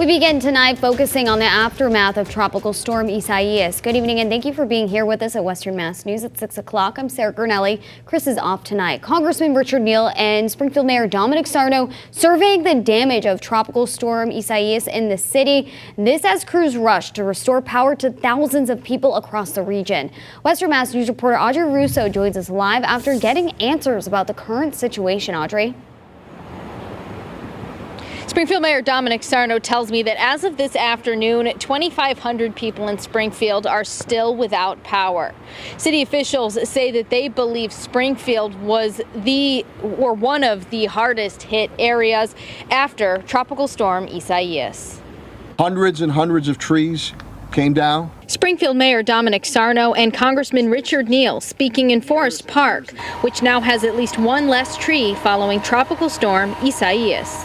We begin tonight focusing on the aftermath of Tropical Storm Isaias. Good evening and thank you for being here with us at Western Mass News at 6 o'clock. I'm Sarah Gurnelli. Chris is off tonight. Congressman Richard Neal and Springfield Mayor Dominic Sarno surveying the damage of Tropical Storm Isaias in the city. This as crews rush to restore power to thousands of people across the region. Western Mass News reporter Audrey Russo joins us live after getting answers about the current situation. Audrey. Springfield Mayor Dominic Sarno tells me that as of this afternoon, 2,500 people in Springfield are still without power. City officials say that they believe Springfield was one of the hardest hit areas after Tropical Storm Isaias. Hundreds and hundreds of trees came down. Springfield Mayor Dominic Sarno and Congressman Richard Neal speaking in Forest Park, which now has at least one less tree following Tropical Storm Isaias.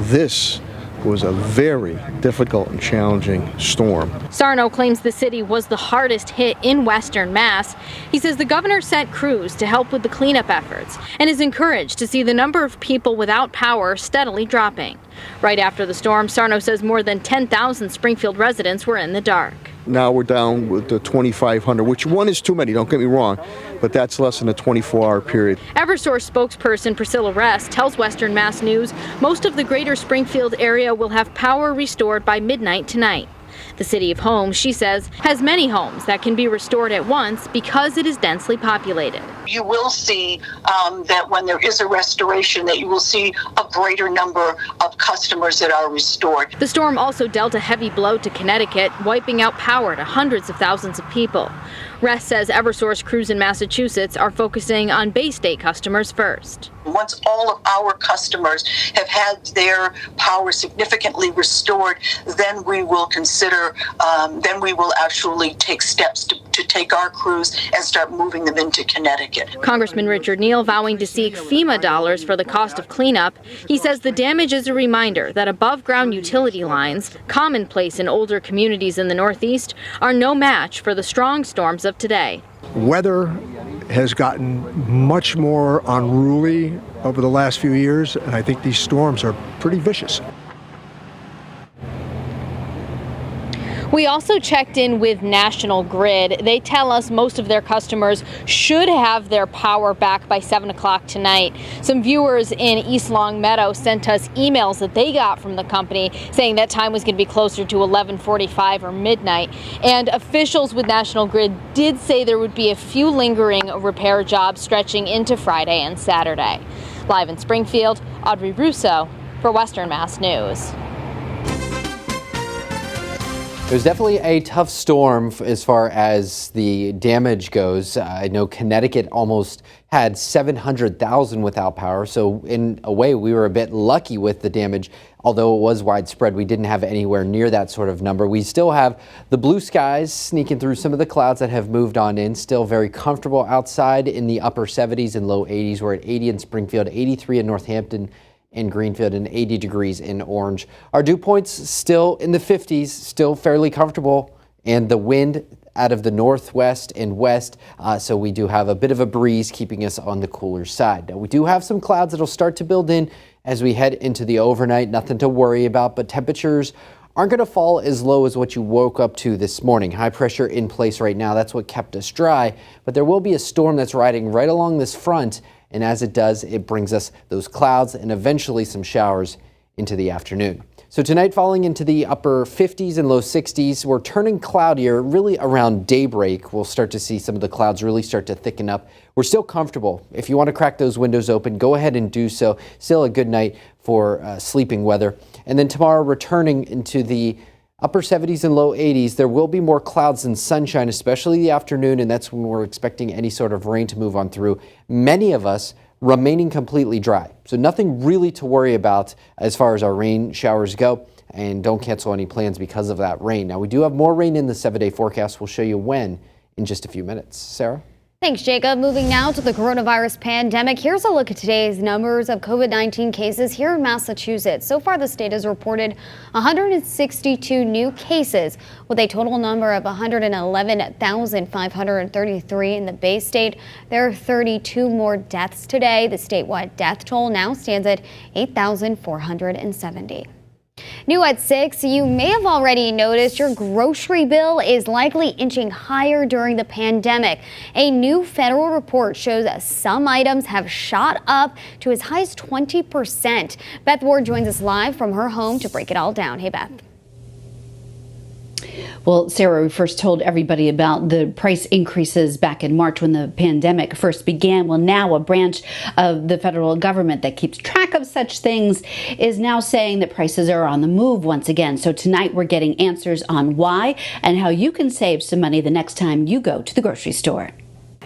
This was a very difficult and challenging storm. Sarno claims the city was the hardest hit in Western Mass. He says the governor sent crews to help with the cleanup efforts and is encouraged to see the number of people without power steadily dropping. Right after the storm, Sarno says more than 10,000 Springfield residents were in the dark. Now we're down with the 2,500, which one is too many, don't get me wrong, but that's less than a 24-hour period. Eversource spokesperson Priscilla Rest tells Western Mass News most of the greater Springfield area will have power restored by midnight tonight. The city of Holmes, she says, has many homes that can be restored at once because it is densely populated. You will see that when there is a restoration, that you will see a greater number of customers that are restored. The storm also dealt a heavy blow to Connecticut, wiping out power to hundreds of thousands of people. Rest says Eversource crews in Massachusetts are focusing on Bay State customers first. Once all of our customers have had their power significantly restored, then we will consider, then we will actually take steps to take our crews and start moving them into Connecticut. Congressman Richard Neal vowing to seek FEMA dollars for the cost of cleanup. He says the damage is a reminder that above-ground utility lines, commonplace in older communities in the Northeast, are no match for the strong storms of today. Weather has gotten much more unruly over the last few years, and I think these storms are pretty vicious. We also checked in with National Grid. They tell us most of their customers should have their power back by 7 o'clock tonight. Some viewers in East Longmeadow sent us emails that they got from the company saying that time was going to be closer to 11:45 or midnight. And officials with National Grid did say there would be a few lingering repair jobs stretching into Friday and Saturday. Live in Springfield, Audrey Russo for Western Mass News. It was definitely a tough storm as far as the damage goes. I know Connecticut almost had 700,000 without power, so in a way we were a bit lucky with the damage. Although it was widespread, we didn't have anywhere near that sort of number. We still have the blue skies sneaking through some of the clouds that have moved on in. Still very comfortable outside in the upper 70s and low 80s. We're at 80 in Springfield, 83 in Northampton, in Greenfield, and 80 degrees in Orange. Our dew points still in the 50s, still fairly comfortable, and the wind out of the northwest and west, so we do have a bit of a breeze keeping us on the cooler side. Now, we do have some clouds that'll start to build in as we head into the overnight. Nothing to worry about, but temperatures aren't going to fall as low as what you woke up to this morning. High pressure in place right now. That's what kept us dry, but there will be a storm that's riding right along this front. And as it does, it brings us those clouds and eventually some showers into the afternoon. So tonight, falling into the upper 50s and low 60s, we're turning cloudier really around daybreak. We'll start to see some of the clouds really start to thicken up. We're still comfortable. If you want to crack those windows open, go ahead and do so. Still a good night for sleeping weather. And then tomorrow, returning into the upper 70s and low 80s, there will be more clouds and sunshine, especially the afternoon, and that's when we're expecting any sort of rain to move on through. Many of us remaining completely dry, so nothing really to worry about as far as our rain showers go, and don't cancel any plans because of that rain. Now, we do have more rain in the 7-day forecast. We'll show you when in just a few minutes. Sarah? Thanks, Jacob. Moving now to the coronavirus pandemic. Here's a look at today's numbers of COVID-19 cases here in Massachusetts. So far, the state has reported 162 new cases with a total number of 111,533 in the Bay State. There are 32 more deaths today. The statewide death toll now stands at 8,470. New at 6, you may have already noticed your grocery bill is likely inching higher during the pandemic. A new federal report shows that some items have shot up to as high as 20%. Beth Ward joins us live from her home to break it all down. Hey, Beth. Well, Sarah, we first told everybody about the price increases back in March when the pandemic first began. Well, now a branch of the federal government that keeps track of such things is now saying that prices are on the move once again. So tonight we're getting answers on why and how you can save some money the next time you go to the grocery store.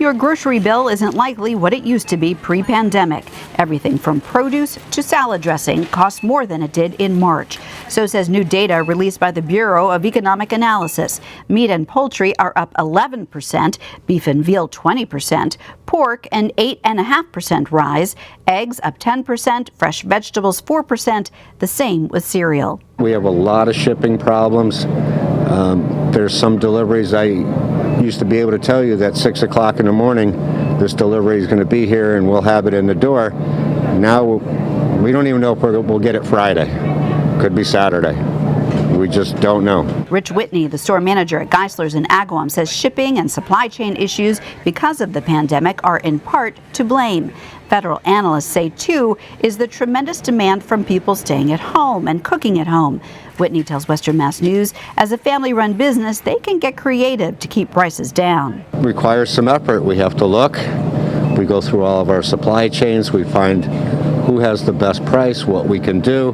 Your grocery bill isn't likely what it used to be pre-pandemic. Everything from produce to salad dressing costs more than it did in March. So says new data released by the Bureau of Economic Analysis. Meat and poultry are up 11%, beef and veal 20%, pork an 8.5% rise, eggs up 10%, fresh vegetables 4%, the same with cereal. We have a lot of shipping problems. There's some deliveries I used to be able to tell you that 6 o'clock in the morning this delivery is going to be here and we'll have it in the door. Now we don't even know if we'll get it Friday. Could be Saturday. We just don't know. Rich Whitney, the store manager at Geisler's in Agawam, says shipping and supply chain issues because of the pandemic are in part to blame. Federal analysts say, too, is the tremendous demand from people staying at home and cooking at home. Whitney tells Western Mass News, as a family-run business, they can get creative to keep prices down. It requires some effort. We have to look. We go through all of our supply chains. We find who has the best price, what we can do,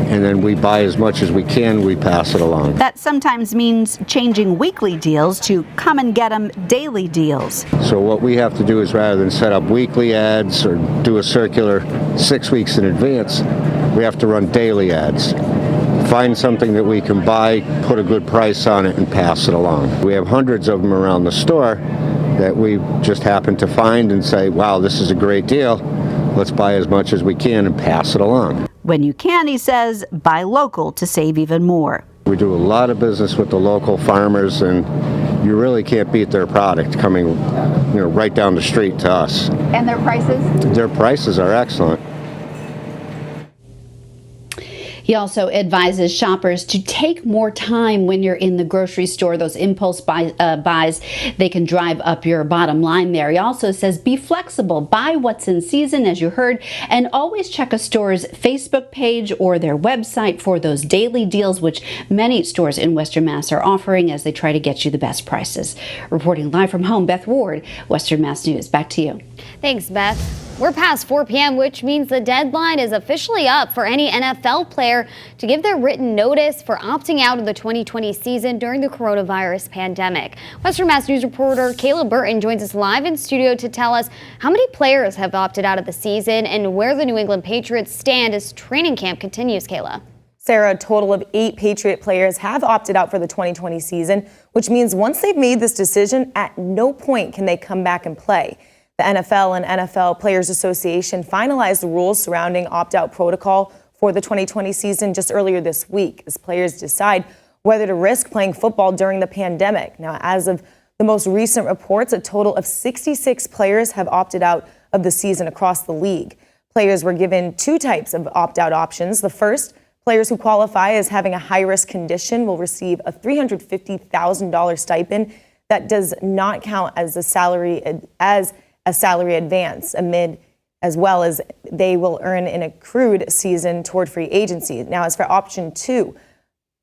and then we buy as much as we can. We pass it along. That sometimes means changing weekly deals to come and get 'em daily deals. So what we have to do is, rather than set up weekly ads or do a circular 6 weeks in advance, we have to run daily ads. Find something that we can buy, put a good price on it, and pass it along. We have hundreds of them around the store that we just happen to find and say, wow, this is a great deal. Let's buy as much as we can and pass it along. When you can, he says, buy local to save even more. We do a lot of business with the local farmers, and you really can't beat their product coming, right down the street to us. And their prices? Their prices are excellent. He also advises shoppers to take more time when you're in the grocery store. Those impulse buys, they can drive up your bottom line there. He also says be flexible, buy what's in season, as you heard, and always check a store's Facebook page or their website for those daily deals, which many stores in Western Mass are offering as they try to get you the best prices. Reporting live from home, Beth Ward, Western Mass News. Back to you. Thanks, Beth. We're past 4 p.m., which means the deadline is officially up for any NFL player to give their written notice for opting out of the 2020 season during the coronavirus pandemic. Western Mass News reporter Kayla Burton joins us live in studio to tell us how many players have opted out of the season and where the New England Patriots stand as training camp continues. Kayla. Sarah, a total of 8 Patriot players have opted out for the 2020 season, which means once they've made this decision, at no point can they come back and play. The NFL and NFL Players Association finalized the rules surrounding opt-out protocol for the 2020 season just earlier this week as players decide whether to risk playing football during the pandemic. Now, as of the most recent reports, a total of 66 players have opted out of the season across the league. Players were given 2 types of opt-out options. The first, players who qualify as having a high-risk condition will receive a $350,000 stipend that does not count as a salary advance as well as they will earn an accrued season toward free agency. Now, as for option 2,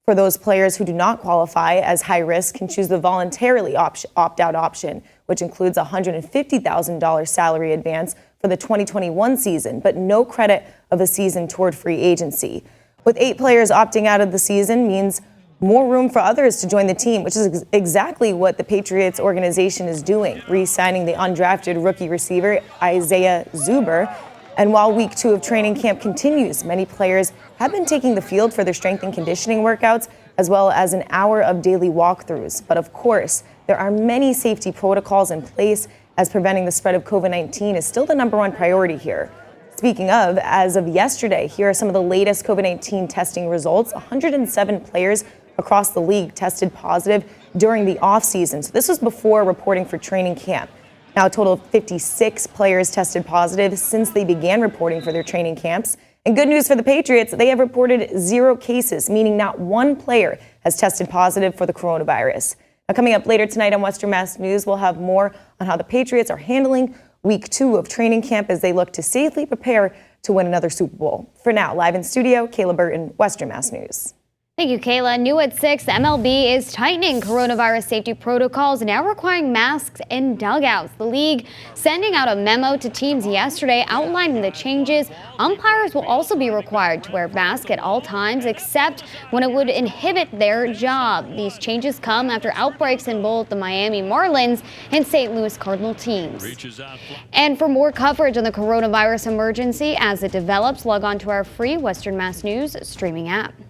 for those players who do not qualify as high risk can choose the voluntarily opt-out option, which includes a $150,000 salary advance for the 2021 season, but no credit of a season toward free agency. With 8 players opting out of the season means more room for others to join the team, which is exactly what the Patriots organization is doing, re-signing the undrafted rookie receiver Isaiah Zuber. And while week 2 of training camp continues, many players have been taking the field for their strength and conditioning workouts, as well as an hour of daily walkthroughs. But of course, there are many safety protocols in place, as preventing the spread of COVID-19 is still the #1 priority here. Speaking of, as of yesterday, here are some of the latest COVID-19 testing results. 107 players across the league tested positive during the offseason. So this was before reporting for training camp. Now, a total of 56 players tested positive since they began reporting for their training camps. And good news for the Patriots, they have reported 0 cases, meaning not one player has tested positive for the coronavirus. Now, coming up later tonight on Western Mass News, we'll have more on how the Patriots are handling week 2 of training camp as they look to safely prepare to win another Super Bowl. For now, live in studio, Kayla Burton, Western Mass News. Thank you, Kayla. New at 6, MLB is tightening coronavirus safety protocols, now requiring masks in dugouts. The league sending out a memo to teams yesterday outlining the changes. Umpires will also be required to wear masks at all times, except when it would inhibit their job. These changes come after outbreaks in both the Miami Marlins and St. Louis Cardinal teams. And for more coverage on the coronavirus emergency as it develops, log on to our free Western Mass News streaming app.